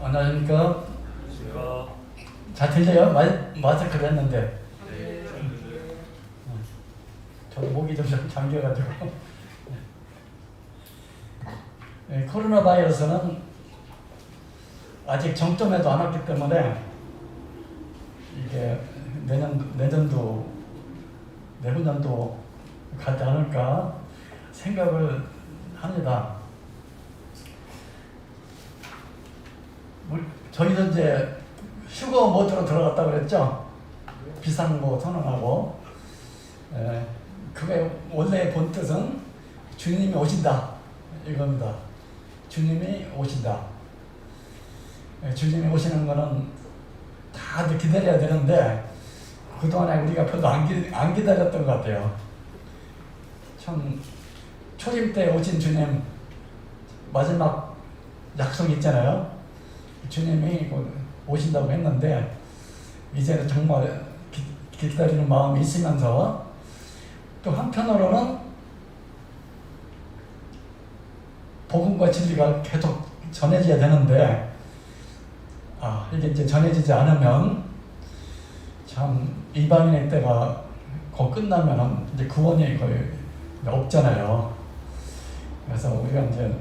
안녕하십니까? 제가 잘 들려요? 마스크를 했는데 저 목이 좀 잠겨가지고 네, 코로나 바이러스는 아직 정점에도 안 왔기 때문에 이게 내년도 내후년도 가지 않을까 생각을 합니다. 저희도 이제 휴거 모드로 들어갔다고 그랬죠? 비상구 선언하고, 그게 원래 본 뜻은 주님이 오신다 이겁니다. 주님이 오신다. 주님이 오시는 거는 다들 기다려야 되는데 그동안에 우리가 별로 안 기다렸던 것 같아요. 참 초림 때 오신 주님 마지막 약속이 있잖아요. 주님이 오신다고 했는데 이제는 정말 기다리는 마음이 있으면서 또 한편으로는 복음과 진리가 계속 전해져야 되는데 이게 이제 전해지지 않으면 참 이방인의 때가 곧 끝나면은 이제 구원이 거의 없잖아요. 그래서 우리가 이제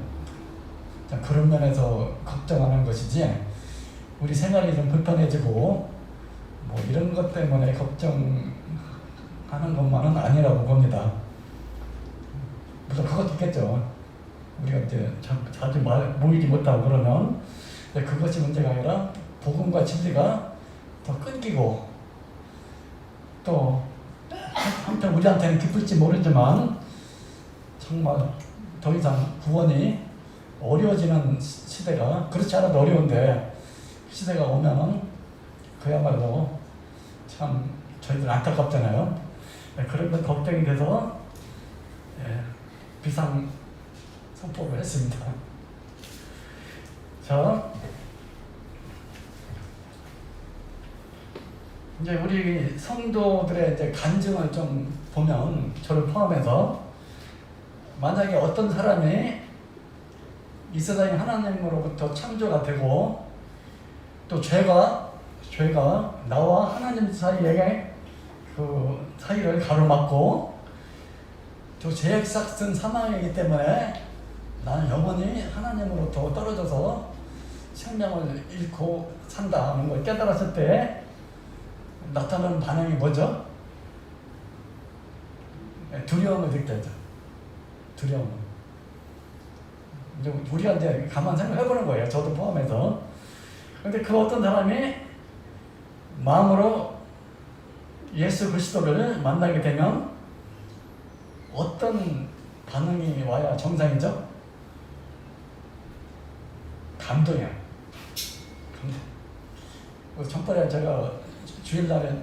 그런 면에서 걱정하는 것이지 우리 생활이 좀 불편해지고 뭐 이런 것 때문에 걱정하는 것만은 아니라고 봅니다. 물론 그것도 있겠죠. 우리가 이제 자주 모이지 못하고 그러면 그것이 문제가 아니라 복음과 진리가 더 끊기고 또 한편 우리한테는 기쁠지 모르지만 정말 더 이상 구원이 어려워지는 시대가 그렇지 않아도 어려운데 시대가 오면은 그야말로 참 저희들 안타깝잖아요. 그런 것 걱정이 돼서 비상 선포를 했습니다. 자, 이제 우리 성도들의 이제 간증을 좀 보면 저를 포함해서 만약에 어떤 사람이 이 세상이 하나님으로부터 창조가 되고 또 죄가 나와 하나님 사이에 그 사이를 가로막고 또 죄악 삭슨 사망이기 때문에 나는 영원히 하나님으로부터 떨어져서 생명을 잃고 산다는 걸 깨달았을 때 나타나는 반응이 뭐죠? 두려움을 느껴져. 두려움. 이제 우리가 이제 가만 생각해보는 거예요. 저도 포함해서. 근데 그 어떤 사람이 마음으로 예수 그리스도를 만나게 되면 어떤 반응이 와야 정상이죠? 감동이야. 감동. 전번에 제가 주일날에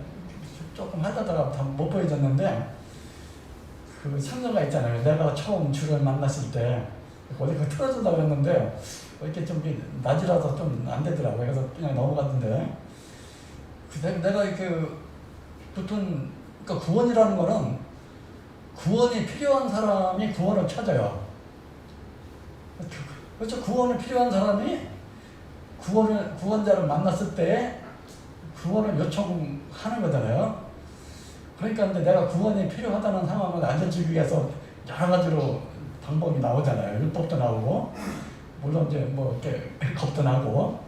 조금 하다가 다 못 보여줬는데 그 찬송가 있잖아요. 내가 처음 주를 만났을 때 어디 그 틀어준다고 했는데 이렇게 좀 낮이라서 좀 안 되더라고요. 그래서 그냥 넘어갔는데 내가 이렇게 보통 그러니까 구원이라는 거는 구원이 필요한 사람이 구원을 찾아요. 그렇죠. 구원이 필요한 사람이 구원자를 만났을 때 구원을 요청하는 거잖아요. 그러니까 근데 내가 구원이 필요하다는 상황을 알려주기 위해서 여러 가지로 방법이 나오잖아요. 율법도 나오고 물론 이제 뭐 이렇게 겁도 나고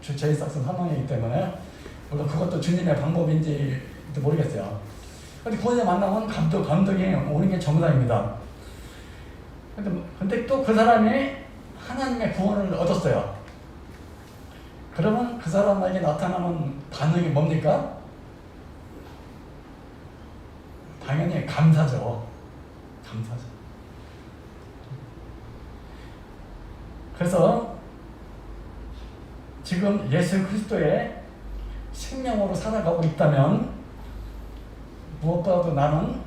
죄의 삭슨 사망이기 때문에 물론 그것도 주님의 방법인지 모르겠어요. 근데 구원을 만나면 감동이 오는 게 정상입니다. 근데 또 그 사람이 하나님의 구원을 얻었어요. 그러면 그 사람에게 나타나는 반응이 뭡니까? 당연히 감사죠. 감사죠. 그래서 지금 예수 그리스도의 생명으로 살아가고 있다면 무엇보다도 나는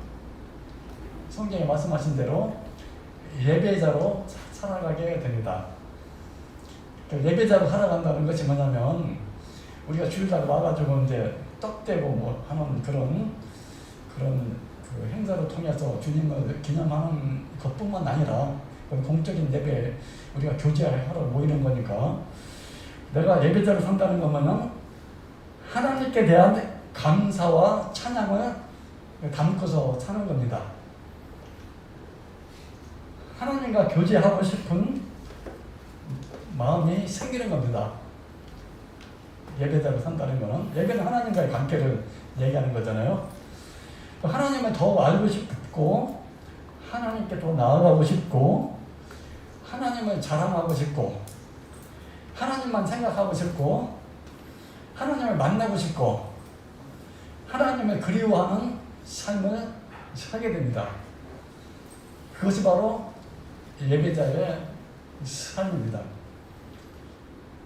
성경에 말씀하신 대로 예배자로 살아가게 됩니다. 예배자로 살아간다는 것이 뭐냐면 우리가 주일날 와가지고 이제 떡대고 뭐 하는 그런 그 행사를 통해서 주님을 기념하는 것뿐만 아니라 공적인 예배 우리가 교제하러 모이는 거니까 내가 예배자로 산다는 거면은 하나님께 대한 감사와 찬양을 담고서 사는 겁니다. 하나님과 교제하고 싶은 마음이 생기는 겁니다. 예배자로 산다는 거는 예배는 하나님과의 관계를 얘기하는 거잖아요. 하나님을 더 알고 싶고 하나님께 더 나아가고 싶고 하나님을 자랑하고 싶고 하나님만 생각하고 싶고 하나님을 만나고 싶고 하나님을 그리워하는 삶을 살게 됩니다. 그것이 바로 예배자의 삶입니다.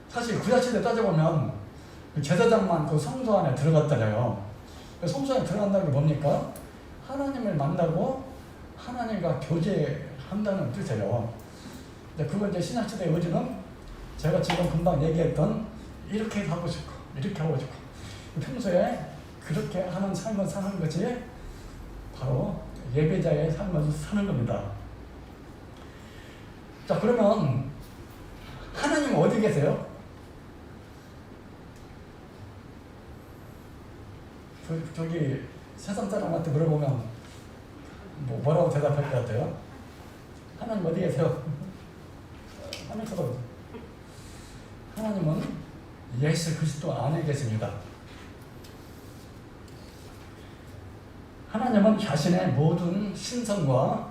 사실 구약시대 따져보면 제사장만 그 성소 안에 들어갔잖아요. 성소 안에 들어간다는 게 뭡니까? 하나님을 만나고 하나님과 교제한다는 뜻이에요. 그걸 이제 신약시대의 의지는 제가 지금 금방 얘기했던 이렇게 하고 싶고 이렇게 하고 싶고 평소에 그렇게 하는 삶을 사는 것이 바로 예배자의 삶을 사는 겁니다. 자, 그러면 하나님 어디 계세요? 저기 세상 사람한테 물어보면 뭐라고 대답할 것 같아요? 하나님 어디 계세요? 하나님은 예수 그리스도 안에 계십니다. 하나님은 자신의 모든 신성과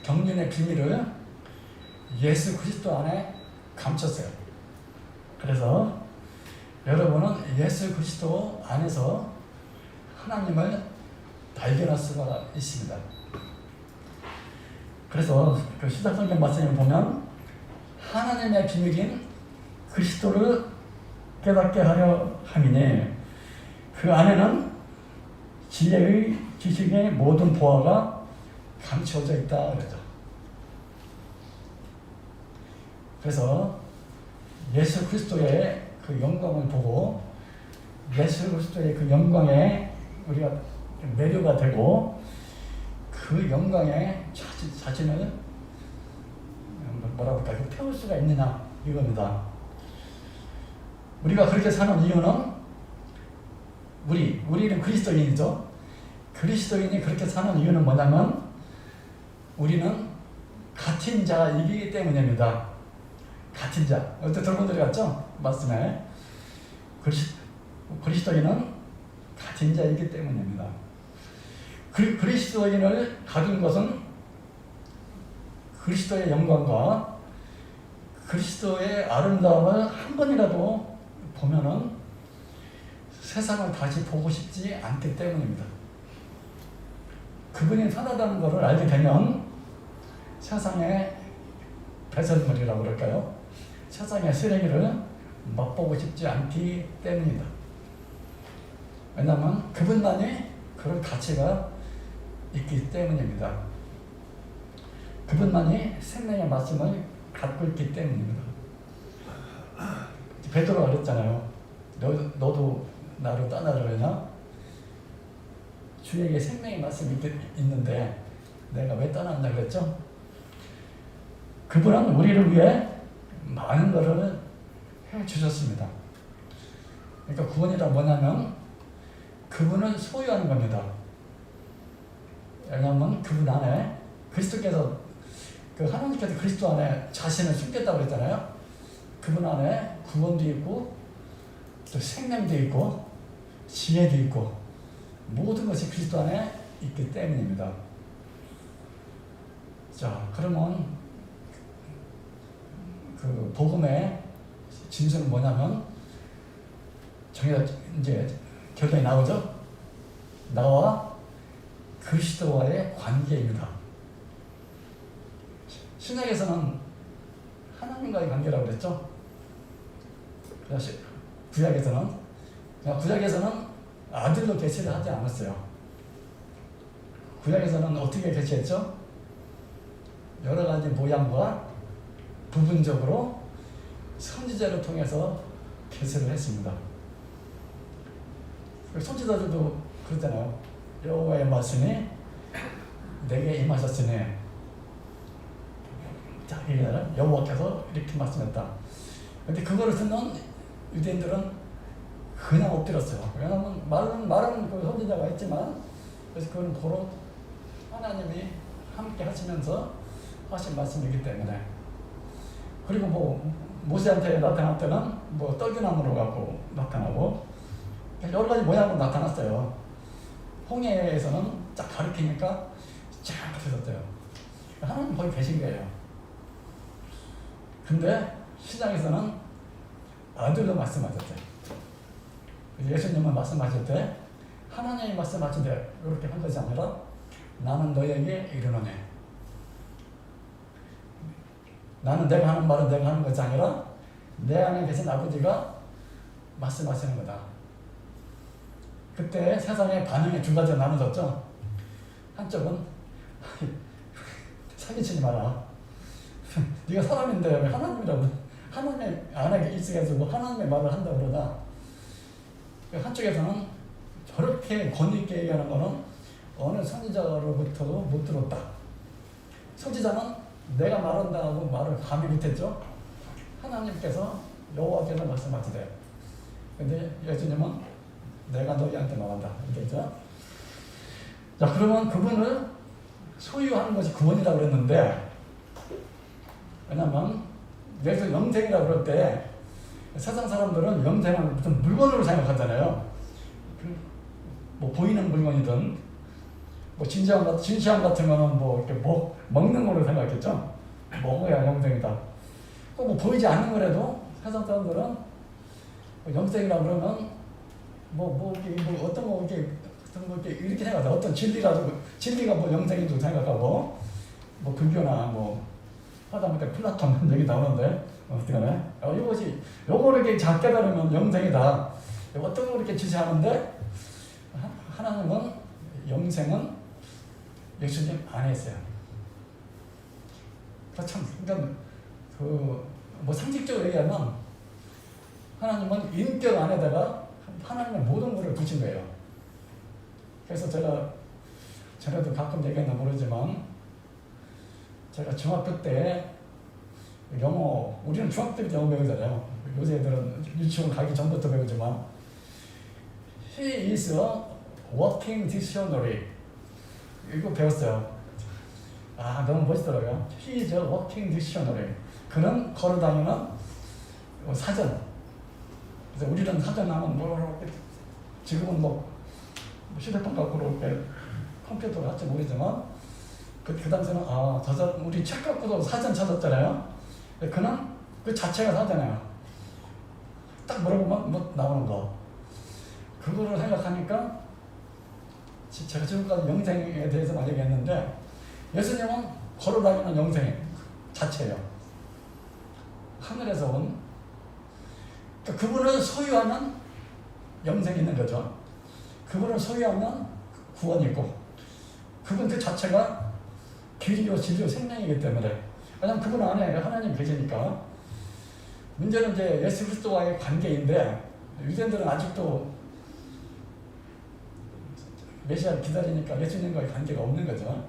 경륜의 비밀을 예수 그리스도 안에 감췄어요. 그래서 여러분은 예수 그리스도 안에서 하나님을 발견할 수가 있습니다. 그래서 그 시작성경 말씀을 보면 하나님의 비밀인 그리스도를 깨닫게 하려 함이니 그 안에는 지혜의 지식의 모든 보화가 감춰져 있다 그러죠. 그래서 예수 그리스도의 그 영광을 보고 예수 그리스도의 그 영광에 우리가 매료가 되고 그 영광에 자신을 뭐라 그럴까요? 태울 수가 있느냐 이겁니다. 우리가 그렇게 사는 이유는 우리는 그리스도인이죠. 그리스도인이 그렇게 사는 이유는 뭐냐면 우리는 같은 자이기 때문입니다. 같은 자. 어제 들어본 적이 있죠? 말씀에. 그리스도인은 같은 자이기 때문입니다. 그리스도인을 가진 것은 그리스도의 영광과 그리스도의 아름다움을 한 번이라도 보면은 세상을 다시 보고 싶지 않기 때문입니다. 그분이 편하다는 것을 알게 되면 세상의 배설물이라고 그럴까요? 세상의 쓰레기를 맛보고 싶지 않기 때문입니다. 왜냐하면 그분만이 그런 가치가 있기 때문입니다. 그분만이 생명의 말씀을 갖고 있기 때문입니다. 베드로가 그랬잖아요. 너도 나를 떠나려나? 주에게 생명의 말씀이 있는데 내가 왜 떠났냐 그랬죠? 그분은 우리를 위해 많은 것을 해주셨습니다. 그러니까 구원이란 뭐냐면 그분을 소유하는 겁니다. 왜냐하면 그분 안에 그리스도께서 하나님께서 그리스도 안에 자신을 숨겼다고 그랬잖아요. 그분 안에 구원도 있고 또 생명도 있고 지혜도 있고 모든 것이 그리스도 안에 있기 때문입니다. 자, 그러면 그 복음의 진수는 뭐냐면 정의가 이제 결론이 나오죠. 나와 그리스도와의 관계입니다. 신약에서는 하나님과의 관계라고 그랬죠. 구약에서는 아들로 계시를 하지 않았어요. 구약에서는 어떻게 계시했죠? 여러 가지 모양과 부분적으로 선지자를 통해서 계시를 했습니다. 선지자들도 그러잖아요. 여호와의 말씀이 내게 임하셨으니 여호와께서 이렇게 말씀했다. 근데 그거를 듣는 유대인들은 그냥 엎드렸어요. 왜냐하면 말은 그 선지자가 있지만, 그래서 그건 보러 하나님이 함께 하시면서 하신 말씀이기 때문에. 그리고 뭐 모세한테 나타날 때는 뭐 떨기나무로 갖고 나타나고 여러 가지 모양으로 나타났어요. 홍해에서는 쫙 가리키니까 쫙 들었어요. 하나님 거기 계신 거예요. 근데 시장에서는 아들로 말씀하셨대요. 예수님은 말씀하실 때 하나님이 말씀하실 때 이렇게 한 것이 아니라 나는 너에게 이르노니, 나는 내가 하는 말은 내가 하는 것이 아니라 내 안에 계신 아버지가 말씀하시는 거다. 그때 세상의 반응이 두 가지로 나눠졌죠. 한쪽은 사기치지 마라. 네가 사람인데 왜 하나님이라고, 하나님 안에 있어가지고 하나님의 말을 한다고 그러나, 한쪽에서는 저렇게 권위 있게 얘기하는 거는 어느 선지자로부터도 못 들었다. 선지자는 내가 말한다고 말을 감히 못했죠. 하나님께서 여호와께서 말씀하시되, 근데 예수님은 내가 너희한테 말한다 이렇게 했죠. 자, 그러면 그분을 소유하는 것이 구원이라고 그랬는데, 왜냐면 예수 영생이라고 그럴 때 세상 사람들은 영생을 무슨 물건으로 생각하잖아요. 뭐 보이는 물건이든 뭐 진시황 같은 거는 뭐 이렇게 먹는 거로 생각했죠. 먹어야 영생이다. 뭐 보이지 않는 거라도 세상 사람들은 영생이라고 그러면 뭐 어떤 거 이렇게 생각하죠. 어떤 진리가 뭐 영생인 줄 생각하고, 뭐 불교나 뭐 하다못해 플라톤 얘기 나오는데 어떻게 하네? 요거를 이렇게 잘 깨달으면 영생이다. 어떤 거 이렇게 지시하는데, 하나님은 영생은 예수님 안에 있어요. 그러니까 뭐 상식적으로 얘기하면 하나님은 인격 안에다가 하나님의 모든 것을 붙인 거예요. 그래서 제가 전에도 가끔 얘기했나 모르지만, 제가 중학교 때 영어, 우리는 중학교 때 영어 배우잖아요. 요새 애들은 유치원 가기 전부터 배우지만, He is a walking dictionary. 이거 배웠어요. 아, 너무 멋있더라고요. He is a walking dictionary. 그는 걸어다니는 사전. 그래서 우리는 사전 하면 지금은 뭐 휴대폰 갖고 이렇게 컴퓨터를 할지 모르지만, 그 당시에는 우리 책 갖고도 사전 찾았잖아요. 그는 그 자체가 사전이에요. 딱 물어보면 뭐 나오는 거. 그거를 생각하니까 제가 지금까지 영생에 대해서 많이 얘기했는데, 예수님은 걸어다니는 영생 자체예요. 하늘에서 온. 그러니까 그분을 소유하면 영생이 있는 거죠. 그분을 소유하면 구원이 있고, 그분 그 자체가 길이요 진리요 생명이기 때문에, 왜냐하면 그분 안에 하나님 계시니까. 문제는 이제 예수 그리스도와의 관계인데, 유대인들은 아직도 메시아를 기다리니까 예수님과의 관계가 없는 거죠.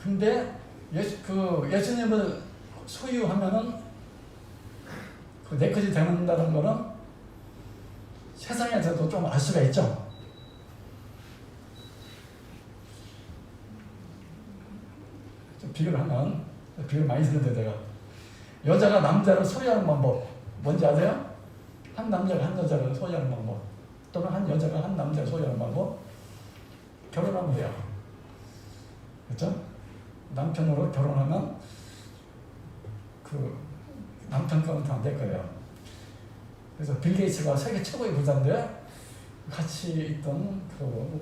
근데 예수님을 소유하면은 내 것이 되는다는 거는 세상에서도 좀 알 수가 있죠. 좀 비교를 많이 쓰는데, 제가 여자가 남자를 소유하는 방법 뭔지 아세요? 한 남자가 한 여자를 소유하는 방법, 또는 한 여자가 한 남자를 소유하는 방법, 결혼하면 돼요. 그렇죠? 남편으로 결혼하면 그 남편 거는 다 내 거예요. 그래서 빌 게이츠가 세계 최고의 부자인데, 같이 있던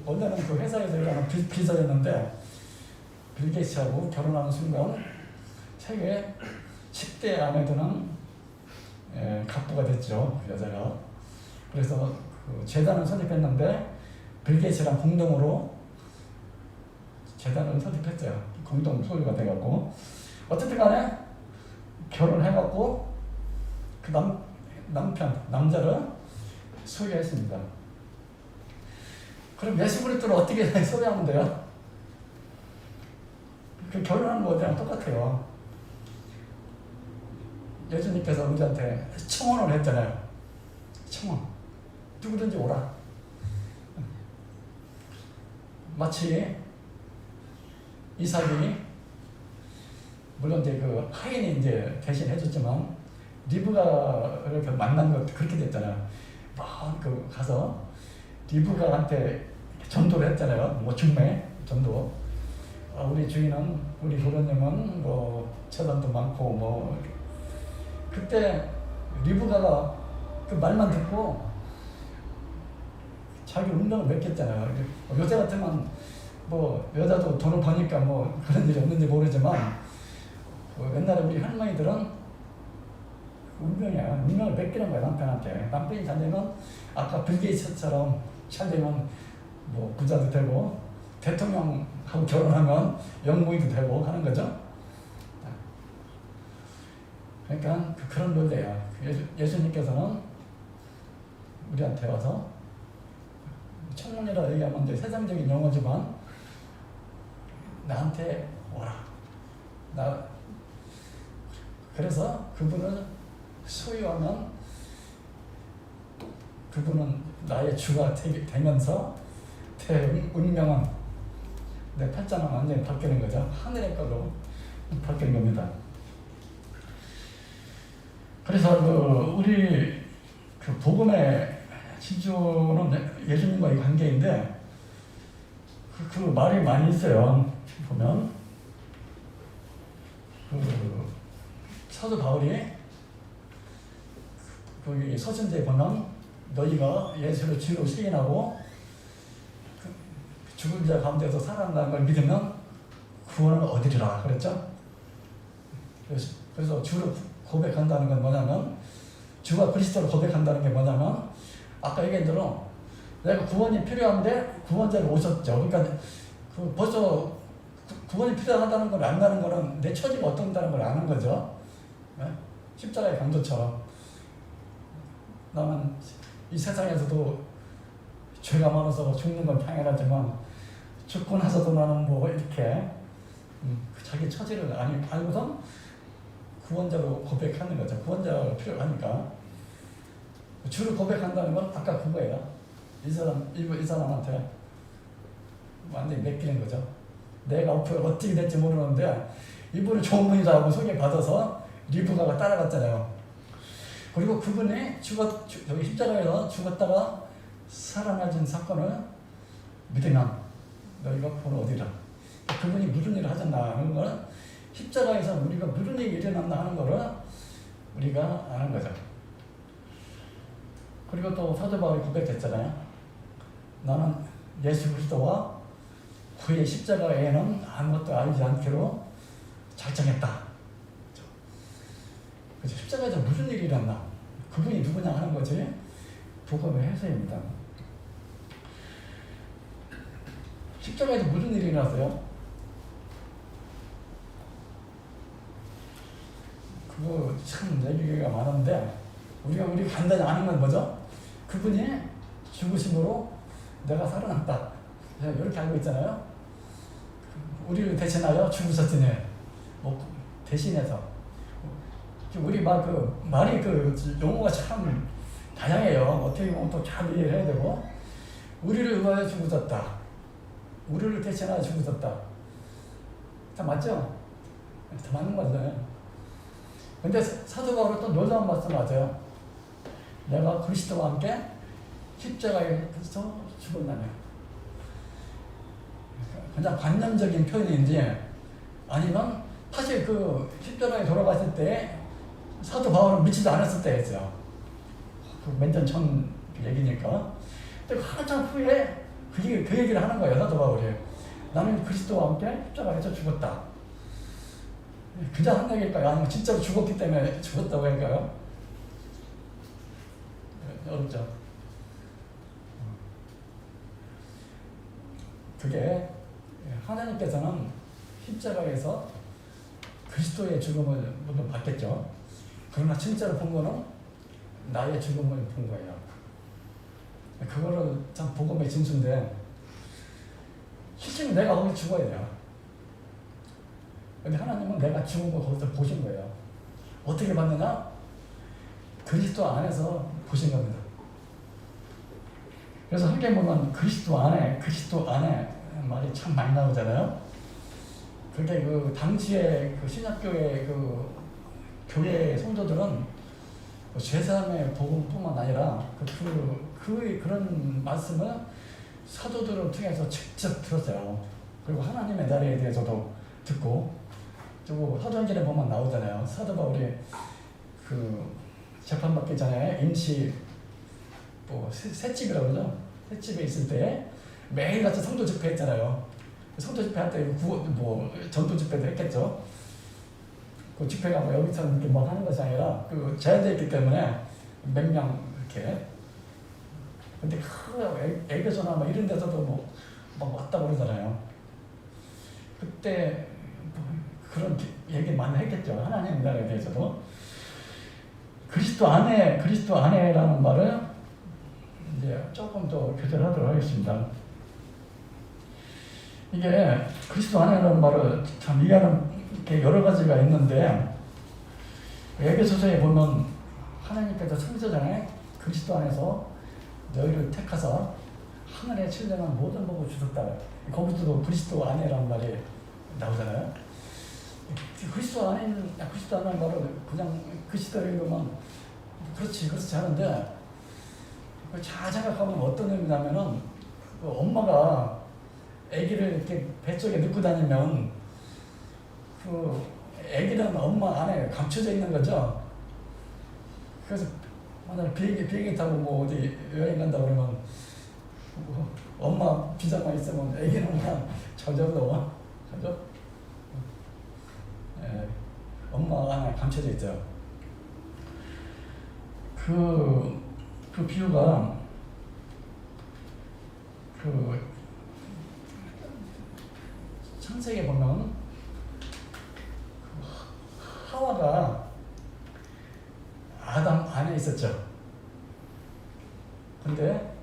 원래는 그 회사에서 일하는 비서였는데, 빌 게이츠하고 결혼하는 순간 세계 10대 안에 드는 갑부가 됐죠, 그 여자가. 그래서 그 재단을 설립했는데, 빌 게이츠랑 공동으로 재단을 설립했어요. 공동 소유가 돼갖고. 어쨌든 간에 결혼해갖고 그 남자를 소유했습니다. 그럼 예수 그리스도를 어떻게 소유하면 돼요? 그 결혼하는 거랑 똑같아요. 예수님께서 우리한테 청혼을 했잖아요. 청혼. 누구든지 오라. 마치 이삭이 물론 이제 그 하인이 이제 대신 해줬지만 리브가를 만난 것도 그렇게 됐잖아요. 그 가서 리브가한테 전도를 했잖아요. 뭐 중매 전도. 우리 주인은 우리 도련님은 뭐 재산도 많고 뭐 그때 리브가가 그 말만 듣고 자기 운명을 맡겼잖아요. 요새 같으면 뭐 여자도 돈을 버니까 뭐 그런 일이 없는지 모르지만 옛날에 우리 할머니들은 운명이야. 운명을 맡기는 거야 남편한테. 남편이 잘 되면 아까 빌 게이츠처럼 잘 되면 뭐 부자도 되고 대통령하고 결혼하면 영부인도 되고 하는 거죠. 그러니까 그런 논리예요. 예수님께서는 우리한테 와서 청혼이라 얘기하면 이제 세상적인 용어지만 나한테 오라. 그래서 그분을 소유하면 그분은 나의 주가 되면서 운명은 내 팔자는 완전히 바뀌는 거죠. 하늘의 걸로 바뀌는 겁니다. 그래서 우리 복음의 지주는 예수님과의 관계인데 그 말이 많이 있어요. 보면 사도 바울이 거기 서신대에 보면 너희가 예수를 주로 시인하고 죽은 자 가운데서 살아난다는 걸 믿으면 구원을 얻으리라 그랬죠. 그래서 주를 고백한다는 건 뭐냐면 주가 그리스도를 고백한다는 게 뭐냐면 아까 얘기한 대로 내가 구원이 필요한데 구원자가 오셨죠. 그러니까 벌써 구원이 필요하다는 걸 안다는 거는 내 처지가 어떤다는 걸 아는 거죠. 네? 십자가의 강도처럼 나는 이 세상에서도 죄가 많아서 죽는 건 당연하지만 죽고 나서도 나는 뭐 이렇게 자기 처지를 알고선 구원자로 고백하는 거죠. 구원자가 필요하니까 주를 고백한다는 건 아까 그거예요. 이 사람한테 완전히 맡기는 거죠. 내가 어떻게 될지 모르는데 이분은 좋은 분이라고 소개받아서 리브가가 따라갔잖아요. 그리고 그분이 여기 십자가에서 죽었다가 살아나진 사건을 믿으면 너희가 구원을 얻으리라. 그분이 무슨 일을 하셨나 하는 거는 십자가에서 우리가 무슨 일이 일어났나 하는 거를 우리가 아는 거죠. 그리고 또 사도 바울이 고백했잖아요. 나는 예수 그리스도와 그의 십자가 외에는 아무것도 알지 않기로 작정했다. 그래서 십자가에서 무슨 일이 일어났나? 그분이 누구냐 하는 거지. 복음의 해설입니다. 십자가에서 무슨 일이 일어났어요? 그거 참 얘기가 많은데 우리가 간단히 아는 건 뭐죠? 그분이 죽으심으로 내가 살아났다. 이렇게 알고 있잖아요. 우리를 대신하여 죽으셨으니 뭐 대신해서 우리 말이 용어가 참 다양해요. 어떻게 보면 또 잘 이해를 해야 되고 우리를 위하여 죽으셨다. 우리를 대신하여 죽으셨다. 다 맞죠? 다 맞는 거잖아요. 근데 사도 바울은 또 놀라운 말씀하세요. 내가 그리스도와 함께 십자가에서 죽었나요? 그냥 관념적인 표현인지 아니면 사실 십자가에 돌아갔을 때 사도 바울은 믿지도 않았을 때였어요. 몇년 전 얘기니까. 근데 한참 후에 그 얘기를 하는 거예요. 사도 바울이. 나는 그리스도와 함께 십자가에서 죽었다. 그냥 한 얘기일까요? 아니면 진짜로 죽었기 때문에 죽었다고 할까요? 어렵죠. 그게 하나님께서는 십자가에서 그리스도의 죽음을 물론 받겠죠. 그러나 진짜로 본 거는 나의 죽음을 본 거예요. 그거를 참 복음의 진수인데 실제로 내가 거기 죽어야 돼요. 근데 하나님은 내가 죽은 걸 거기서 보신 거예요. 어떻게 받느냐? 그리스도 안에서 보신 겁니다. 그래서 함께 보면 그리스도 안에 말이 참 많이 나오잖아요. 그게 그 당시에 그 신약교회 그 교회 성도들은 제3의 복음뿐만 아니라 그런 말씀을 사도들을 통해서 직접 들었어요. 그리고 하나님의 나라에 대해서도 듣고, 그리고 사도행전에 보면 나오잖아요. 사도 바울이 그 재판받기 전에 임시 새집이라고 그러죠. 새집에 있을 때 매일같이 성도 집회했잖아요. 성도 집회할 때 전도 집회도 했겠죠. 그 집회가 여기처럼 이렇게 뭐 하는 것이 아니라 제한되어 있기 때문에 몇 명 이렇게. 근데 에베소나 이런 데서도 막 왔다 그러잖아요. 그때 그런 얘기 많이 했겠죠. 하나님 나라에 대해서도. 그리스도 안에라는 말을 이제 조금 더 교체를 하도록 하겠습니다. 이게 그리스도 안에라는 말을 참 이해하는 게 여러 가지가 있는데, 에베소서에 보면 하나님께서 성서전에 그리스도 안에서 너희를 택하사 하늘에 칠령한 모든 복을 주셨다. 거기서도 그리스도 안에라는 말이 나오잖아요. 그리스도 안에라는 말을 그냥 그리스도로 읽으면 그렇지 하는데, 잘 생각하면 어떤 의미냐면은 엄마가 아기를 이렇게 뱃속에 넣고 다니면 아기는 엄마 안에 감춰져 있는 거죠. 그래서 만약 비행기 타고 어디 여행 간다 그러면 엄마 비자만 있으면 아기는 그냥 저절로 그죠? 엄마 안에 감춰져 있죠. 그 비유가 창세기에 보면 하와가 아담 안에 있었죠. 근데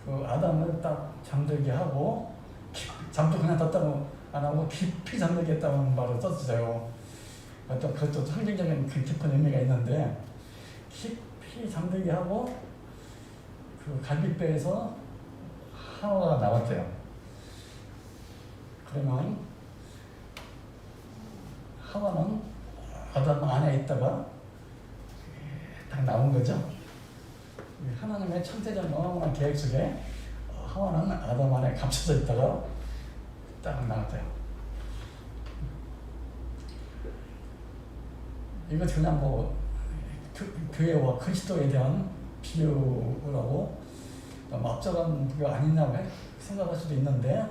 아담을 딱 잠들게 하고, 잠도 그냥 잤다고 안 하고 깊이 잠들게 했다는 말을 썼어요. 그것도 상징적인 깊은 의미가 있는데, 깊이 잠들게 하고 갈빗배에서 하와가 나왔대요. 그러면 하와는 아담 안에 있다가 딱 나온 거죠. 하나님의 창세전 영원한 계획 속에 하와는 아담 안에 감춰져 있다가 딱 나왔대요. 이거 그냥 교회와 그리스도에 대한 비유라고 앞서간 그거 아니냐고 생각할 수도 있는데,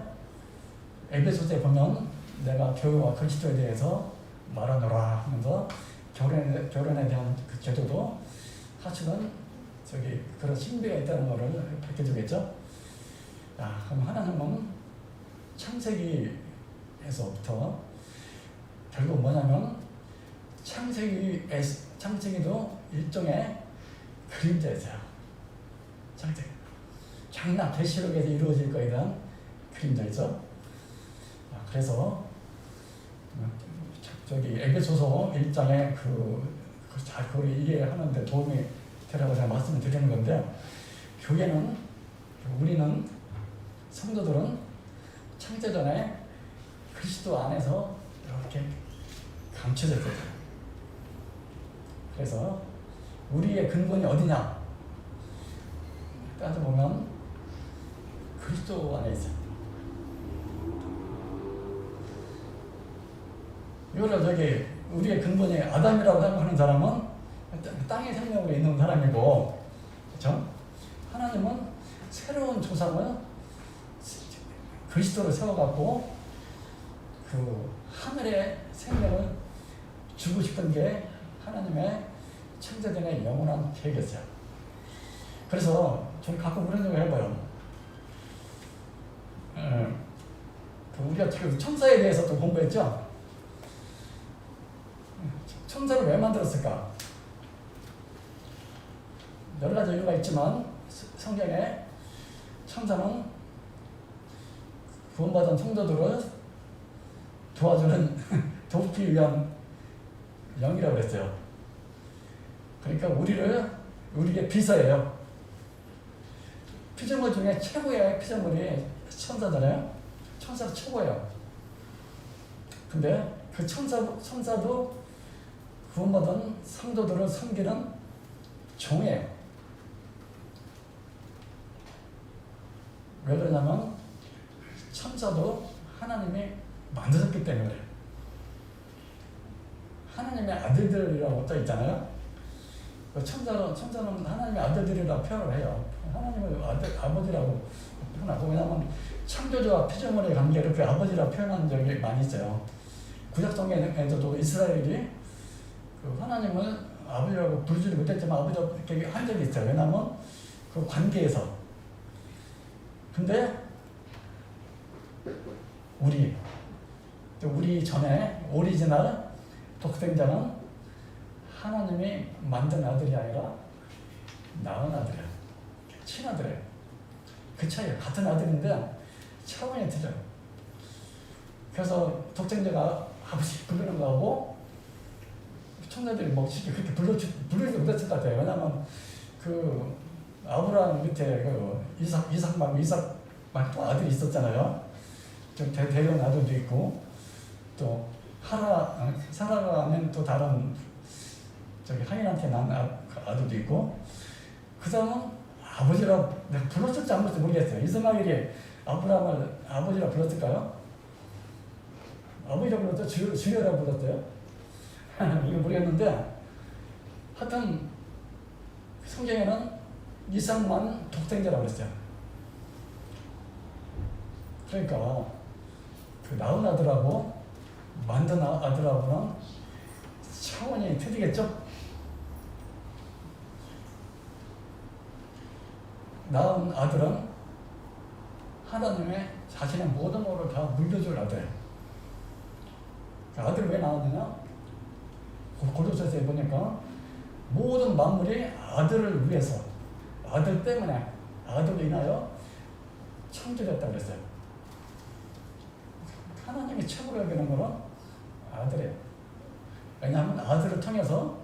에베소서에 보면 내가 교회와 그리스도에 대해서 말하노라 하면서 결혼에 대한 그 제도도 사실은 그런 신비가 있다는 것을 밝혀주겠죠. 그럼 하나님은 창세기에서부터 결국 뭐냐면 창세기도 일종의 그림자였어요. 장나 계시록에서 이루어질 거에 대한 그림자이죠. 그래서 에베소서 1장에 그걸 이해하는데 도움이 되라고 제가 말씀을 드리는 건데, 우리는 성도들은 창세전에 그리스도 안에서 이렇게 감춰져 있거든요. 그래서 우리의 근본이 어디냐 따져보면 그리스도 안에 있어요. 이거를 우리의 근본이 아담이라고 생각하는 사람은 땅의 생명으로 있는 사람이고, 그렇죠? 하나님은 새로운 조상을 그리스도로 세워갖고 하늘의 생명을 주고 싶은 게 하나님의 창세전의 영원한 계획이었어요. 그래서 저는 가끔 그런 생각을 해봐요. 우리가 지금 천사에 대해서도 공부했죠? 천사를 왜 만들었을까? 여러 가지 이유가 있지만 성경에 천사는 구원받은 성도들을 도와주는 돕기 위한 영이라고 그랬어요. 그러니까 우리의 비서예요. 피조물 중에 최고의 피조물이 천사잖아요. 천사도 최고예요. 근데 그 천사도 구원받은 성도들을 섬기는 종이에요. 왜 그러냐면 천사도 하나님이 만드셨기 때문에 그래요. 하나님의 아들들이라고 써 있잖아요. 천사는 하나님의 아들들이라고 표현을 해요. 하나님의 아버지라고 표현하고, 왜냐하면 창조주와 피조물의 관계를 그 아버지라고 표현한 적이 많이 있어요. 구약성경에서도 이스라엘이 그 하나님을 아버지라고 부르지를 못했지만 아버지라고 이렇게 한 적이 있어요. 왜냐하면 그 관계에서. 근데 우리 전에 오리지널 독생자는 하나님이 만든 아들이 아니라 낳은 아들이에요. 친아들이에요. 그 차이예요. 같은 아들인데 차원이 틀려요. 그래서 독생자가 아버지 부르는 거하고 청자들이 뭐 그렇게 부르지 못했을 것 같아요. 왜냐하면 그 아브라함 밑에 그 이삭만 또 아들이 있었잖아요. 좀 대형 아들도 있고, 또 사라가는 또 다른 하인한테 난 아들도 있고, 그 사람은 아버지라 내가 불렀을지 안 불렀을지 모르겠어요. 이스마엘이 아브라함을 아버지라 불렀을까요? 아버지라 불렀어요? 주여라 불렀어요? 이거 모르겠는데, 하여튼 성경에는 이삭만 독생자라고 그랬어요. 그러니까 그 낳은 아들하고 만든 아들하고는 차원이 틀리겠죠? 낳은 아들은 하나님의 자신의 모든 것을 다 물려줄 아들이에요. 그 아들을 왜 낳았느냐? 골로새서에 보니까 모든 만물이 아들을 위해서, 아들 때문에, 아들로 인하여 창조됐다고 그랬어요. 하나님이 최고로 여기는 것은 아들이에요. 왜냐하면 아들을 통해서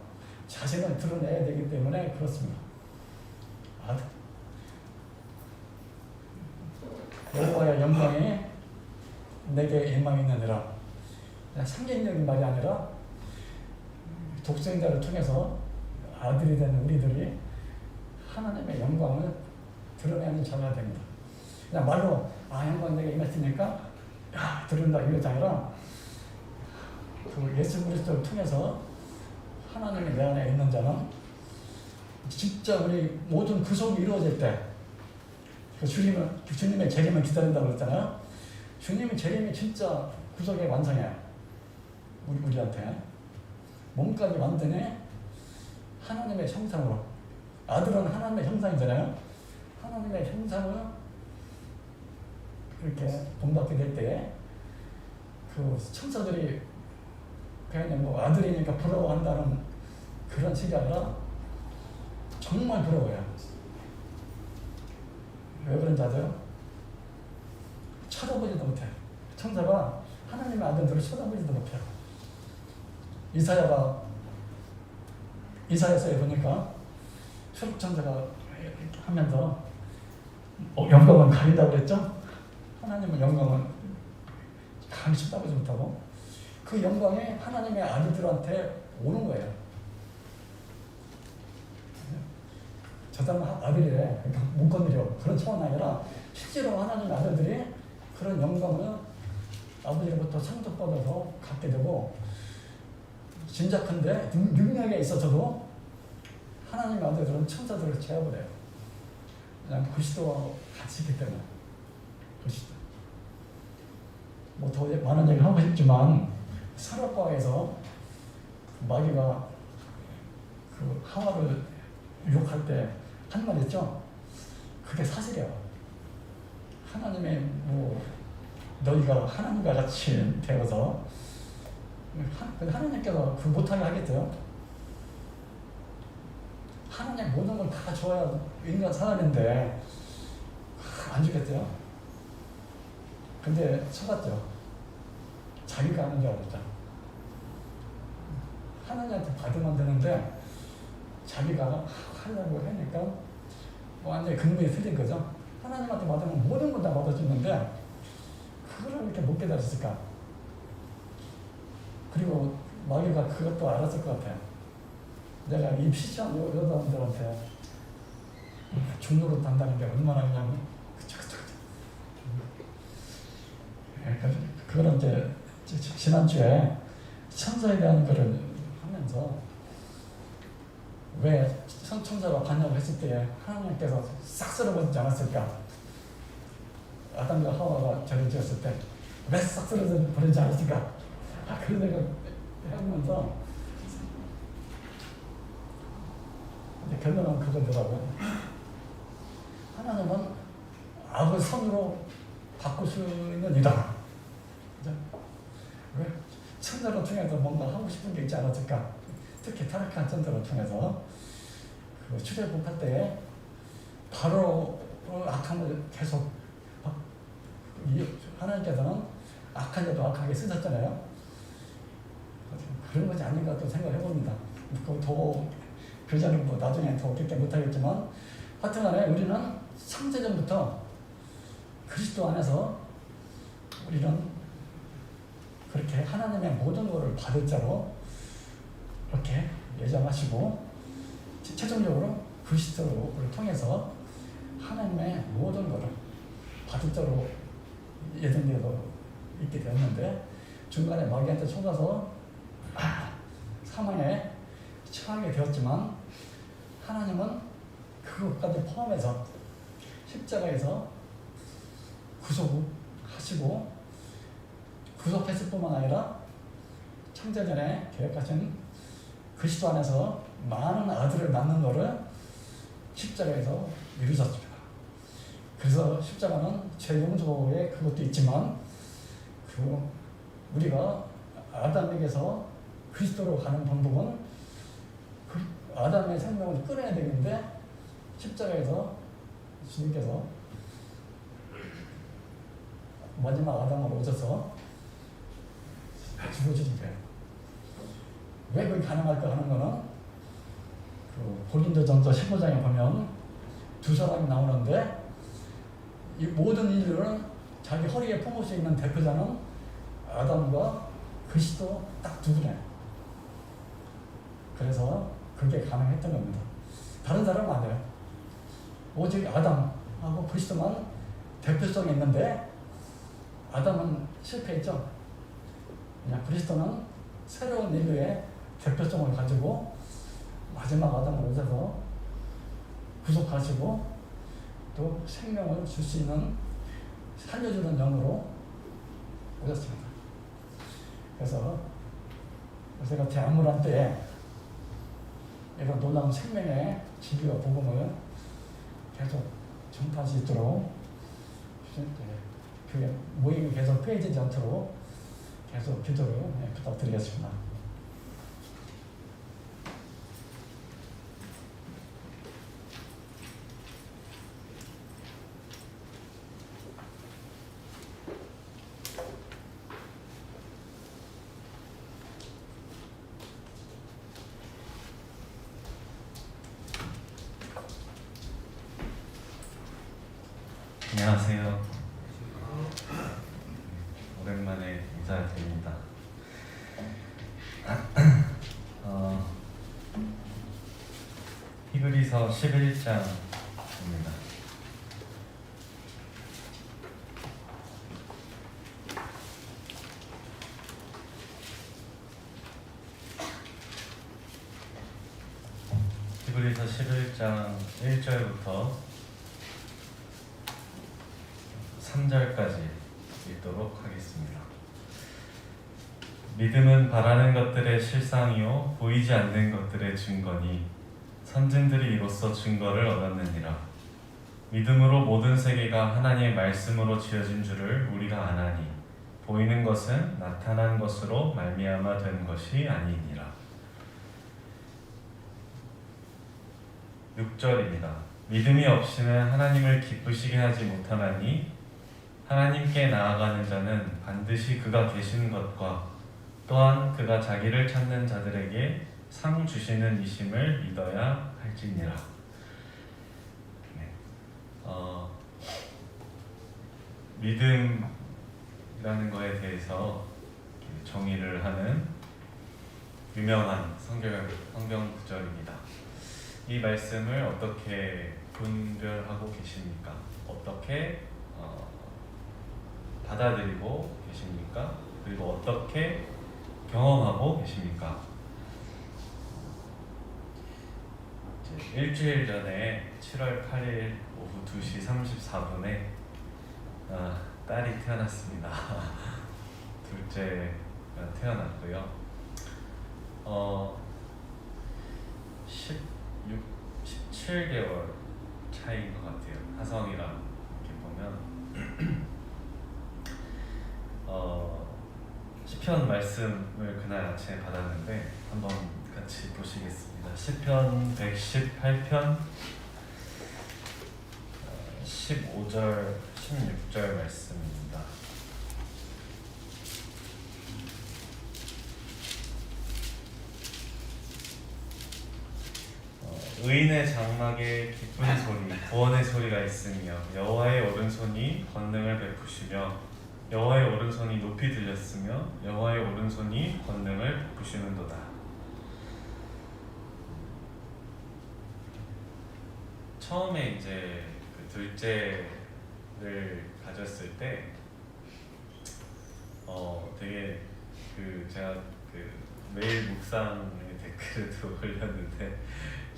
자신을 드러내야 되기 때문에 그렇습니다. 아들. 여호와의 영광이 내게 임하였느니라. 상징적인 말이 아니라 독생자를 통해서 아들이 된 우리들이 하나님의 영광을 드러내는 자가 됩니다. 그냥 말로 영광 내게 임했으니까 드러낸다 이것이 아니라 그 예수 그리스도를 통해서 하나님이 내 안에 있는 자는 진짜 우리 모든 구속이 이루어질 때 그 주님의 재림을 기다린다고 그랬잖아요. 주님의 재림이 진짜 구속의 완성이에요. 우리한테 몸까지 완전히 하나님의 형상으로, 아들은 하나님의 형상이잖아요. 하나님의 형상을 이렇게 본받게 될 때 그 천사들이 그냥 뭐 아들이니까 부러워한다는 그런 식이 아니라 정말 부러워요. 왜 그런지 아세요? 쳐다보지도 못해요. 천사가 하나님의 아들들을 쳐다보지도 못해요. 이사야서에 보니까 초록천사가 하면서 영광을 가린다고 그랬죠? 하나님은 영광을 감히 쳐다보지 못하고 그 영광이 하나님의 아들들한테 오는 거예요. 저 사람은 아들이래. 그러니까 못 건드려. 그런 차원이 아니라 실제로 하나님의 아들들이 그런 영광을 아버지로부터 상속받아서 갖게 되고, 진작한데 능력에 있어서도 하나님의 아들들은 천사들을 제압을 해요. 그냥 그리스도와 같이 있기 때문에. 그리스도. 뭐 더 많은 얘기를 하고 싶지만 사라과에서 마귀가 그 하와를 유혹할 때 한 말 있죠? 그게 사실이야. 하나님의 너희가 하나님과 같이 되어서 하나님께서 그 못하게 하겠어요? 하나님 모든 걸 다 줘야 인간 사람인데 안 주겠어요? 근데 속았죠. 자기가 하는 줄 알았죠. 하나님한테 받으면 되는데 자기가 하려고 하니까 완전히 근본이 틀린 거죠. 하나님한테 받으면 모든 건 다 받아주는데 그걸 이렇게 못 깨달았을까? 그리고 마귀가 그것도 알았을 것 같아요. 내가 이 피시한 여자분들한테 중노릇 한다는 게 얼마나 그냥 그쵸. 그거는 이제 지난주에 천사에 대한 거를 하면서 왜 천사가 반역을 했을 때 하나님께서 싹 쓸어버리지 않았을까? 아담과 하와가 죄를 지었을 때 왜 싹 쓸어버리지 않았을까? 그런 생각 해보면서 결론은 그거더라고요. 하나님은 악을 선으로 바꿀 수 있는 이다. 그죠? 왜? 천사를 통해서 뭔가 하고 싶은 게 있지 않았을까? 특히 타락한 천사를 통해서 그 출애굽할 때 바로 악함을 계속 하나님께서는 악한 자도 악하게 쓰셨잖아요. 그런 것이 아닌가 또 생각해 봅니다. 그 전에 나중에 더 깊게 못하겠지만 하여튼간에 우리는 창세전부터 그리스도 안에서 우리는 그렇게 하나님의 모든 것을 받을 자로 이렇게 예정하시고 최종적으로 그리스도를 통해서 하나님의 모든 것을 받을 자로 예정되어 있게 되었는데 중간에 마귀한테 속아서 사망에 처하게 되었지만 하나님은 그것까지 포함해서 십자가에서 구속하시고 구속했을 뿐만 아니라 창세전에 계획하신 그리스도 안에서 많은 아들을 낳는 것을 십자가에서 이루셨습니다. 그래서 십자가는 죄 용서의 그것도 있지만 우리가 아담에게서 그리스도로 가는 방법은 아담의 생명을 끊어야 되는데 십자가에서 주님께서 마지막 아담으로 오셔서 죽어주신 거예요. 왜 그게 가능할까 하는 거는 고린도전서 15장에 보면 두 사람이 나오는데 이 모든 인류를 자기 허리에 품을 수 있는 대표자는 아담과 그리스도 딱 두 분이에요. 그래서 그게 가능했던 겁니다. 다른 사람은 아니에요. 오직 아담하고 그리스도만 대표성이 있는데 아담은 실패했죠. 그냥 그리스도는 새로운 인류의 대표성을 가지고 마지막 아담을 오셔서 구속하시고 또 생명을 줄 수 있는 살려주는 영으로 오셨습니다. 그래서 제가 대학문학 때 이런 놀라운 생명의 진리와 복음을 계속 전파할 수 있도록 교회 모임이 계속 폐해지지 않도록 계속 기도를 부탁드리겠습니다. 안녕하세요. 오랜만에 인사드립니다. 히브리서 11장입니다. 히브리서 11장 1절부터 3절까지 읽도록 하겠습니다. 믿음은 바라는 것들의 실상이요 보이지 않는 것들의 증거니 선진들이 이로써 증거를 얻었느니라. 믿음으로 모든 세계가 하나님의 말씀으로 지어진 줄을 우리가 아나니 보이는 것은 나타난 것으로 말미암아 된 것이 아니니라. 6절입니다. 믿음이 없이는 하나님을 기쁘시게 하지 못하나니 하나님께 나아가는 자는 반드시 그가 계신 것과 또한 그가 자기를 찾는 자들에게 상 주시는 이심을 믿어야 할지니라. 네. 믿음이라는 거에 대해서 정의를 하는 유명한 성경 구절입니다. 이 말씀을 어떻게 분별하고 계십니까? 어떻게 받아들이고 계십니까? 그리고 어떻게 경험하고 계십니까? 일주일 전에 7월 8일 오후 2시 34분에 딸이 태어났습니다. 둘째가 태어났고요. 17개월 차이인 것 같아요. 하성이랑 이렇게 보면 시편 말씀을 그날 아침에 받았는데 한번 같이 보시겠습니다. 시편 118편 15절 16절 말씀입니다. 의인의 장막에 기쁜 소리, 구원의 소리가 있으며 여호와의 오른손이 권능을 베푸시며 여호와의 오른손이 높이 들렸으며 여호와의 오른손이 권능을 베푸시는도다. 처음에 이제 그 둘째를 가졌을 때 되게 제가 매일 묵상의 댓글도 올렸는데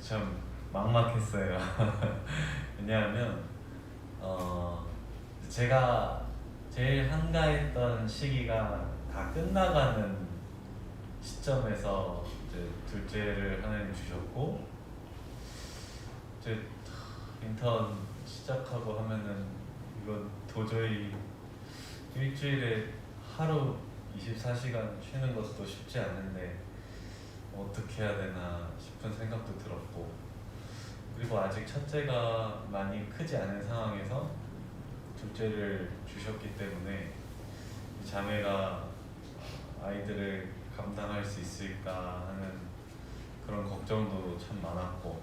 참 막막했어요. 왜냐하면 제가 제일 한가했던 시기가 다 끝나가는 시점에서 이제 둘째를 하나님 주셨고, 이제 인턴 시작하고 하면은 이건 도저히 일주일에 하루 24시간 쉬는 것도 쉽지 않은데 어떻게 해야 되나 싶은 생각도 들었고, 그리고 아직 첫째가 많이 크지 않은 상황에서 둘째를 주셨기 때문에 자매가 아이들을 감당할 수 있을까 하는 그런 걱정도 참 많았고,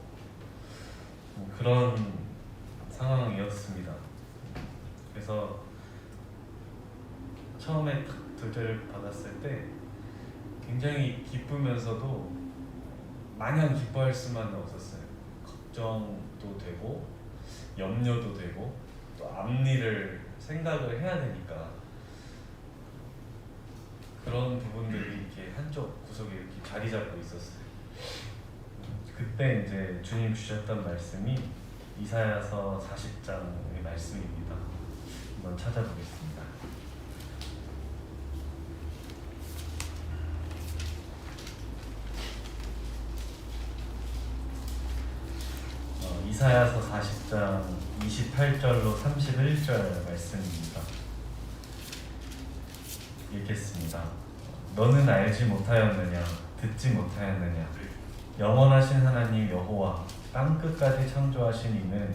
그런 상황이었습니다. 그래서 처음에 딱 둘째를 받았을 때 굉장히 기쁘면서도 마냥 기뻐할 수만은 없었어요. 걱정도 되고 염려도 되고 또 앞일을 생각을 해야 되니까 그런 부분들이 이렇게 한쪽 구석에 이렇게 자리 잡고 있었어요. 그때 이제 주님 주셨던 말씀이 이사야서 40장의 말씀입니다. 한번 찾아보겠습니다. 이사야서 40장 28절로 31절 말씀입니다. 읽겠습니다. 너는 알지 못하였느냐? 듣지 못하였느냐? 영원하신 하나님 여호와 땅끝까지 창조하신 이는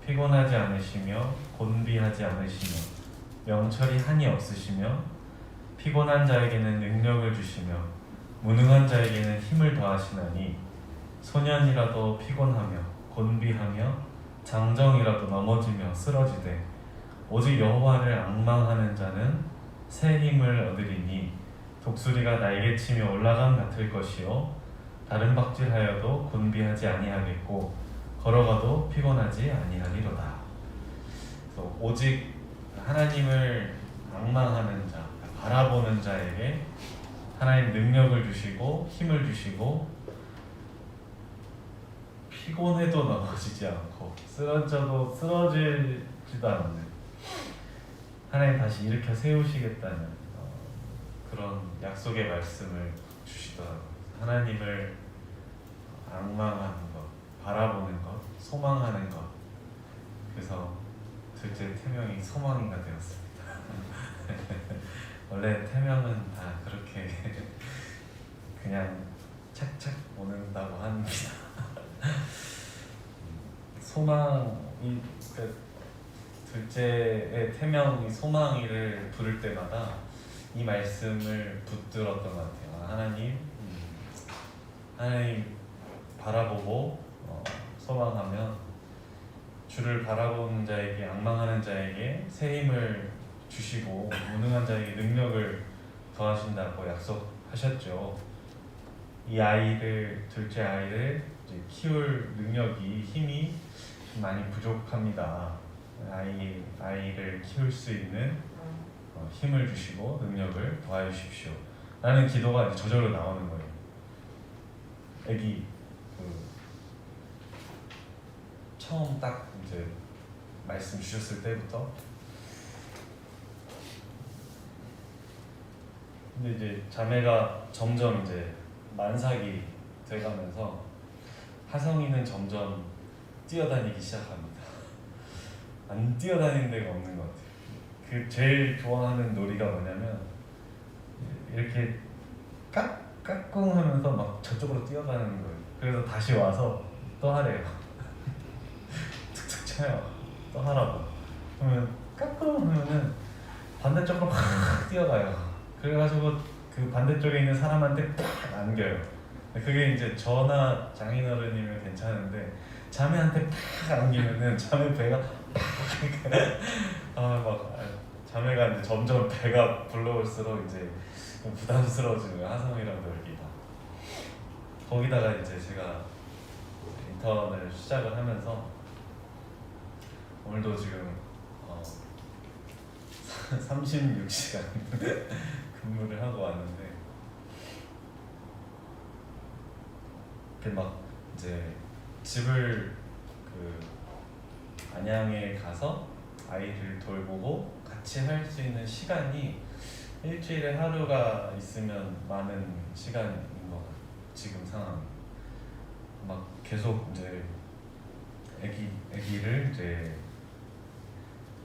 피곤하지 않으시며 곤비하지 않으시며 명철이 한이 없으시며 피곤한 자에게는 능력을 주시며 무능한 자에게는 힘을 더하시나니 소년이라도 피곤하며 곤비하며 장정이라도 넘어지며 쓰러지되 오직 여호와를 앙망하는 자는 새 힘을 얻으리니 독수리가 날개치며 올라감 같을 것이요 다른 박질하여도 곤비하지 아니하겠고 걸어가도 피곤하지 아니하리로다. 그래서 오직 하나님을 앙망하는 자, 바라보는 자에게 하나님 능력을 주시고 힘을 주시고 피곤해도 넘어지지 않고 쓰러져도 쓰러지지도 않는 하나님 다시 일으켜 세우시겠다는 그런 약속의 말씀을 주시더라고요. 하나님을 앙망하는 것, 바라보는 것, 소망하는 것. 그래서 둘째 태명이 소망이가 되었습니다. 원래 태명은 다 그렇게 그냥 착착 오는다고 합니다. 소망이 둘째의 태명이 소망이를 부를 때마다 이 말씀을 붙들었던 것 같아요. 하나님 바라보고 소망하면 주를 바라보는 자에게, 악망하는 자에게 새 힘을 주시고 무능한 자에게 능력을 더하신다고 약속하셨죠. 이 아이를, 둘째 아이를 이제 키울 능력이, 힘이 많이 부족합니다. 아이를 키울 수 있는 힘을 주시고 능력을 더하여 주십시오 라는 기도가 이제 저절로 나오는 거예요. 애기 처음 딱 이제 말씀 주셨을 때부터. 근데 이제 자매가 점점 이제 만삭이 돼가면서 하성이는 점점 뛰어다니기 시작합니다. 안 뛰어다니는 데가 없는 것 같아요. 그 제일 좋아하는 놀이가 뭐냐면 이렇게 까꿍 하면서 막 저쪽으로 뛰어가는 거예요. 그래서 다시 와서 또 하래요. 툭툭 쳐요. 또 하라고. 그러면 까꿍 하면은 반대쪽으로 확 뛰어가요. 그래가지고 그 반대쪽에 있는 사람한테 팍 안겨요. 그게 이제 저나 장인어른이면 괜찮은데 자매한테 팍 안기면은 자매 배가 막 자매가 이제 점점 배가 불러올수록 이제 부담스러워지는 하성이랑 놀기가. 거기다가 이제 제가 인턴을 시작을 하면서 오늘도 지금 36시간 근무를 하고 왔는데 이렇게 막 이제 집을 안양에 가서 아이를 돌보고 같이 할 수 있는 시간이 일주일에 하루가 있으면 많은 시간인 것 같아요. 지금 상황. 막 계속 이제 아기를 이제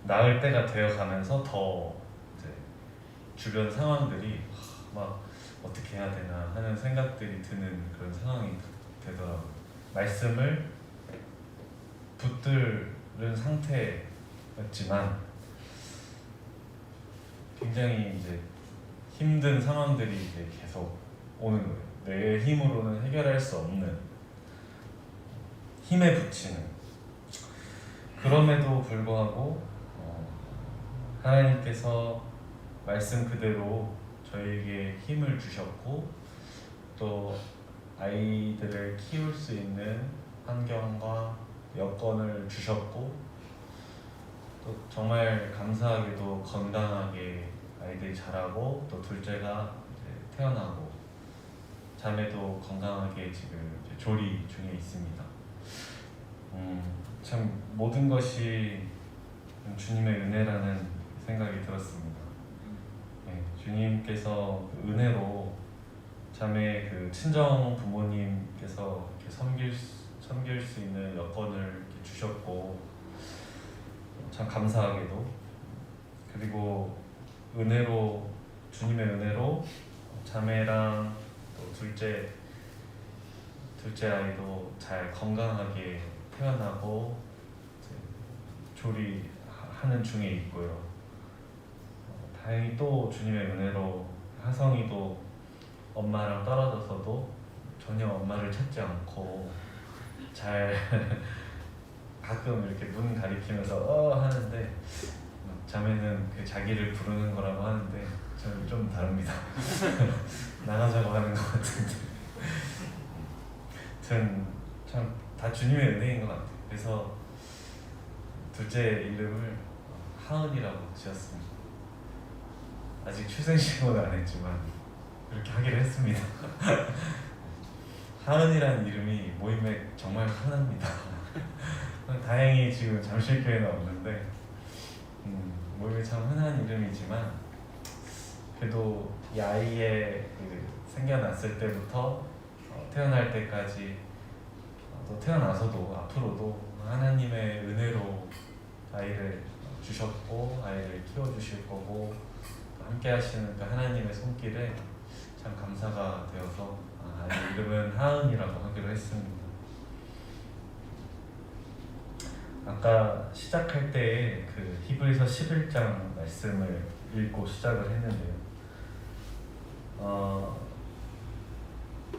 낳을 때가 되어가면서 더 이제 주변 상황들이 막 어떻게 해야 되나 하는 생각들이 드는 그런 상황이 되더라고요. 말씀을 붙들은 상태였지만 굉장히 이제 힘든 상황들이 이제 계속 오는 거예요. 내 힘으로는 해결할 수 없는, 힘에 부치는. 그럼에도 불구하고 하나님께서 말씀 그대로 저에게 힘을 주셨고 또 아이들을 키울 수 있는 환경과 여건을 주셨고 또 정말 감사하게도 건강하게 아이들이 자라고 또 둘째가 이제 태어나고 자매도 건강하게 지금 이제 조리 중에 있습니다. 참 모든 것이 주님의 은혜라는 생각이 들었습니다. 네, 주님께서 그 은혜로 자매 그 친정 부모님께서 이렇게 섬길 수 있는 여건을 이렇게 주셨고 참 감사하게도, 그리고 은혜로, 주님의 은혜로 자매랑 또 둘째 아이도 잘 건강하게 태어나고 조리하는 중에 있고요. 다행히 또 주님의 은혜로 하성이도 엄마랑 떨어져서도 전혀 엄마를 찾지 않고 잘 가끔 이렇게 눈 가리키면서 하는데 자매는 그 자기를 부르는 거라고 하는데 저는 좀 다릅니다. 나가자고 하는 것 같은데 전 참 다 주님의 은혜인 것 같아요. 그래서 둘째 이름을 하은이라고 지었습니다. 아직 출생신고는 안 했지만 그렇게 하기로 했습니다. 하은이라는 이름이 모임에 정말 흔합니다. 다행히 지금 잠실교회는 없는데 모임에 참 흔한 이름이지만 그래도 이 아이의 생겨났을 때부터 태어날 때까지 또 태어나서도 앞으로도 하나님의 은혜로 아이를 주셨고 아이를 키워주실 거고 함께 하시는 그 하나님의 손길에 참 감사가 되어서 아이 이름은 하은이라고 하기로 했습니다. 아까 시작할 때에 그 히브리서 11장 말씀을 읽고 시작을 했는데요.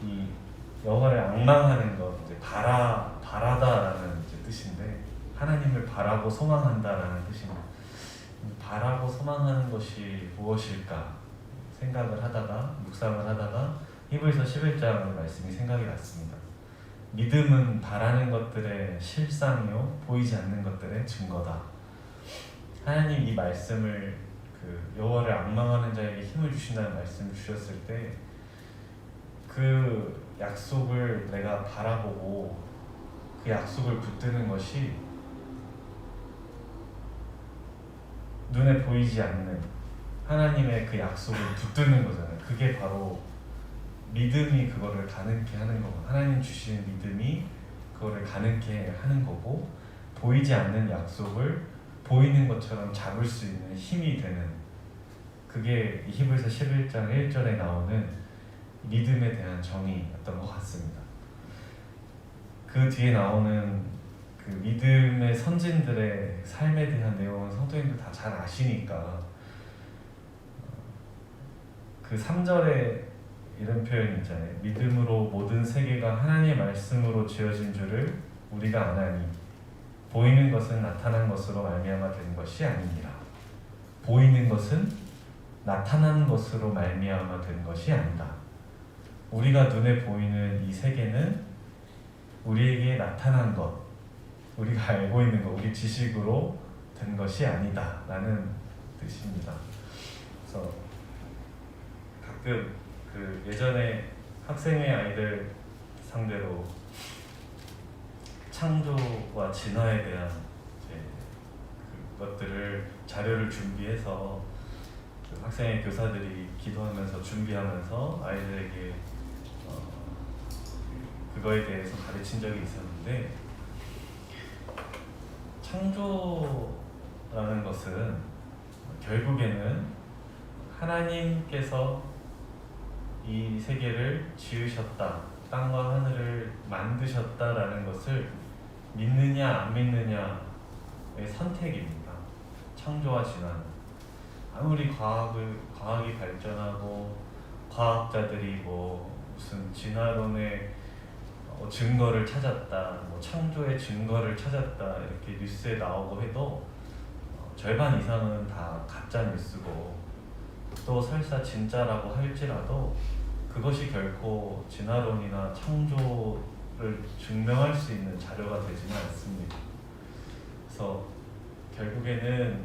이 여호와를 앙망하는 것, 이제 바라다라는 이제 뜻인데 하나님을 바라고 소망한다라는 뜻입니다. 바라고 소망하는 것이 무엇일까 생각을 하다가 묵상을 하다가 히브리서 11장의 말씀이 생각이 났습니다. 믿음은 바라는 것들의 실상이요 보이지 않는 것들의 증거다. 하나님 이 말씀을 여호와를 앙망하는 자에게 힘을 주신다는 말씀을 주셨을 때 그 약속을 내가 바라보고 그 약속을 붙드는 것이 눈에 보이지 않는 하나님의 그 약속을 붙드는 거잖아요. 그게 바로 믿음이 그거를 가능케 하는 거고, 하나님 주시는 믿음이 그거를 가능케 하는 거고, 보이지 않는 약속을 보이는 것처럼 잡을 수 있는 힘이 되는, 그게 히브리서 11장 1절에 나오는 믿음에 대한 정의였던 것 같습니다. 그 뒤에 나오는 그 믿음의 선진들의 삶에 대한 내용은 성도님들 다 잘 아시니까, 그 3절에 이런 표현이 있잖아요. 믿음으로 모든 세계가 하나님의 말씀으로 지어진 줄을 우리가 아나니 보이는 것은 나타난 것으로 말미암아 된 것이 아니니라. 보이는 것은 나타난 것으로 말미암아 된 것이 아니다. 우리가 눈에 보이는 이 세계는 우리에게 나타난 것, 우리가 알고 있는 것, 우리 지식으로 된 것이 아니다 라는 뜻입니다. 그래서 가끔 예전에 학생회 아이들 상대로 창조와 진화에 대한 그것들을 자료를 준비해서 학생회 교사들이 기도하면서 준비하면서 아이들에게 그거에 대해서 가르친 적이 있었는데, 창조라는 것은 결국에는 하나님께서 이 세계를 지으셨다, 땅과 하늘을 만드셨다라는 것을 믿느냐 안 믿느냐의 선택입니다. 창조와 진화는 아무리 과학이 발전하고 과학자들이 무슨 진화론의 증거를 찾았다, 창조의 증거를 찾았다 이렇게 뉴스에 나오고 해도 절반 이상은 다 가짜 뉴스고, 또 설사 진짜라고 할지라도 그것이 결코 진화론이나 창조를 증명할 수 있는 자료가 되지는 않습니다. 그래서 결국에는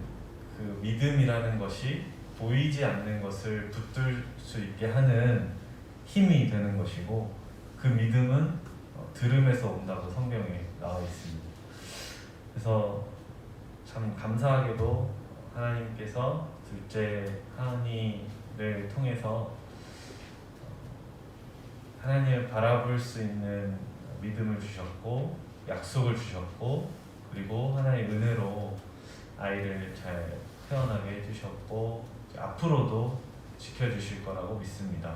그 믿음이라는 것이 보이지 않는 것을 붙들 수 있게 하는 힘이 되는 것이고, 그 믿음은 들음에서 온다고 성경에 나와 있습니다. 그래서 참 감사하게도 하나님께서 둘째 하은이를 통해서 하나님을 바라볼 수 있는 믿음을 주셨고, 약속을 주셨고, 그리고 하나님의 은혜로 아이를 잘 태어나게 해주셨고, 앞으로도 지켜주실 거라고 믿습니다.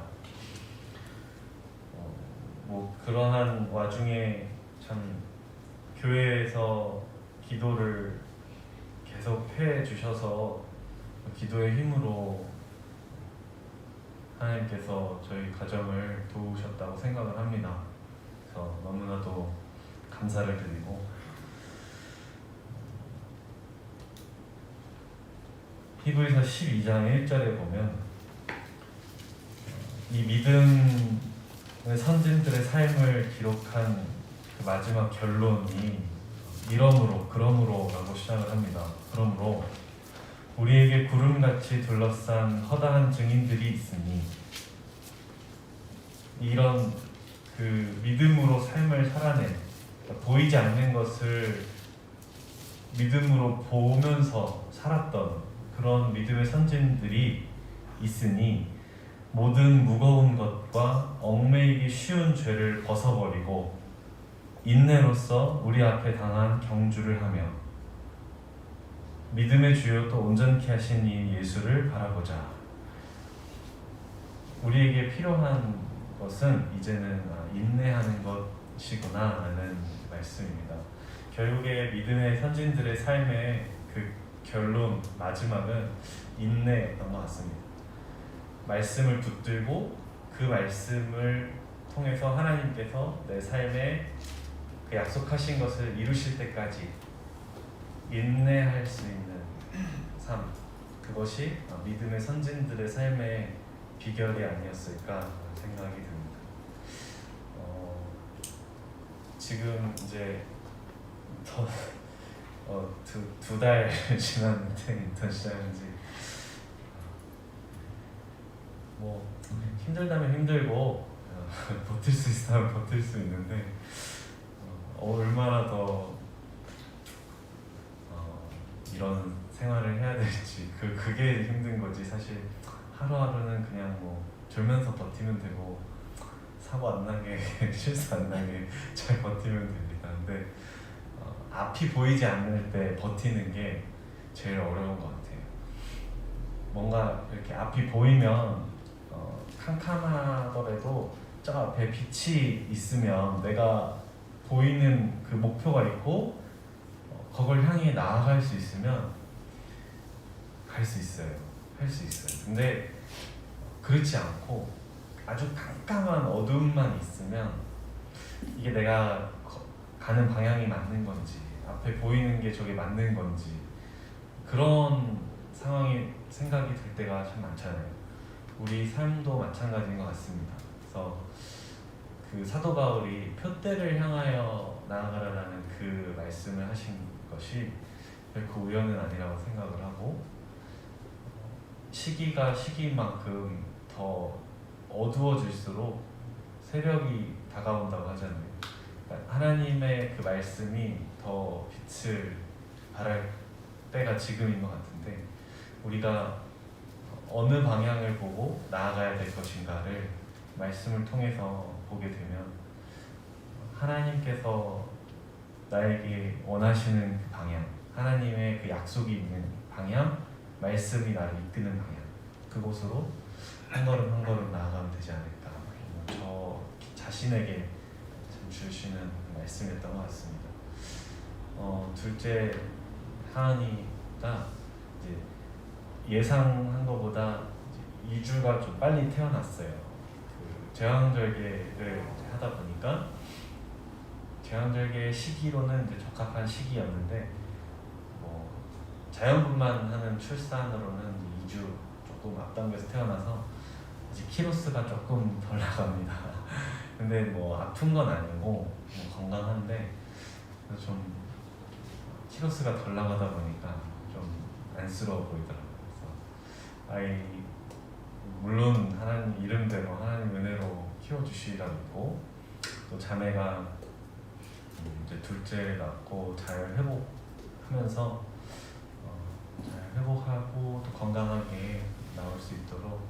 그러한 와중에 참 교회에서 기도를 계속 해주셔서 기도의 힘으로 하나님께서 저희 가정을 도우셨다고 생각을 합니다. 그래서 너무나도 감사를 드리고, 히브리서 12장 1절에 보면 이 믿음의 선진들의 삶을 기록한 그 마지막 결론이 그러므로 라고 시작을 합니다. 그러므로 우리에게 구름같이 둘러싼 허다한 증인들이 있으니, 이런 그 믿음으로 삶을 살아낸, 보이지 않는 것을 믿음으로 보면서 살았던 그런 믿음의 선진들이 있으니 모든 무거운 것과 얽매이기 쉬운 죄를 벗어버리고 인내로써 우리 앞에 당한 경주를 하며 믿음의 주요 또 온전케 하신 이 예수를 바라보자. 우리에게 필요한 것은 이제는 인내하는 것이구나 라는 말씀입니다. 결국에 믿음의 선진들의 삶의 그 결론, 마지막은 인내였던 것 같습니다. 말씀을 붙들고 그 말씀을 통해서 하나님께서 내 삶에 그 약속하신 것을 이루실 때까지 인내할 수 있는 삶, 그것이 믿음의 선진들의 삶의 비결이 아니었을까 생각이 듭니다. 지금 이제 두 달 지났는데 인턴 시작한 지 뭐 힘들다면 힘들고 버틸 수 있으면 버틸 수 있는데 얼마나 더 이런 생활을 해야 될지 그게 힘든 거지. 사실 하루하루는 그냥 뭐 졸면서 버티면 되고 사고 안 나게 실수 안 나게 잘 버티면 됩니다. 근데 앞이 보이지 않을 때 버티는 게 제일 어려운 것 같아요. 뭔가 이렇게 앞이 보이면 캄캄하더라도 저 앞에 빛이 있으면 내가 보이는 그 목표가 있고 그걸 향해 나아갈 수 있으면 갈 수 있어요. 할 수 있어요. 근데 그렇지 않고 아주 깜깜한 어둠만 있으면 이게 내가 가는 방향이 맞는 건지 앞에 보이는 게 저게 맞는 건지 그런 상황이 생각이 들 때가 참 많잖아요. 우리 삶도 마찬가지인 것 같습니다. 그래서 그 사도 바울이 표대를 향하여 나아가라라는 그 말씀을 하신 것이 결코 우연은 아니라고 생각을 하고 시기가 시기만큼 더 어두워질수록 새벽이 다가온다고 하잖아요. 그러니까 하나님의 그 말씀이 더 빛을 발할 때가 지금인 것 같은데 우리가 어느 방향을 보고 나아가야 될 것인가를 말씀을 통해서 보게 되면 하나님께서 나에게 원하시는 그 방향, 하나님의 그 약속이 있는 방향, 말씀이 나를 이끄는 방향, 그곳으로 한 걸음 한 걸음 나아가면 되지 않을까. 저 자신에게 참 주시는 말씀이었던 것 같습니다. 둘째 하은이가 이제 예상한 것보다 2주가 좀 빨리 태어났어요. 그 제왕절개를 하다 보니까 제왕절개 시기로는 이제 적합한 시기였는데 뭐 자연분만 하는 출산으로는 2주 조금 앞당겨서 태어나서 이제 키로수가 조금 덜 나갑니다. 근데 뭐 아픈 건 아니고 뭐 건강한데 좀 키로수가 덜 나가다 보니까 좀 안쓰러워 보이더라고요. 아이 물론 하나님 이름대로 하나님 은혜로 키워주시라 믿고 또 자매가 이제 둘째 낳고 잘 회복하면서 잘 회복하고 또 건강하게 나올 수 있도록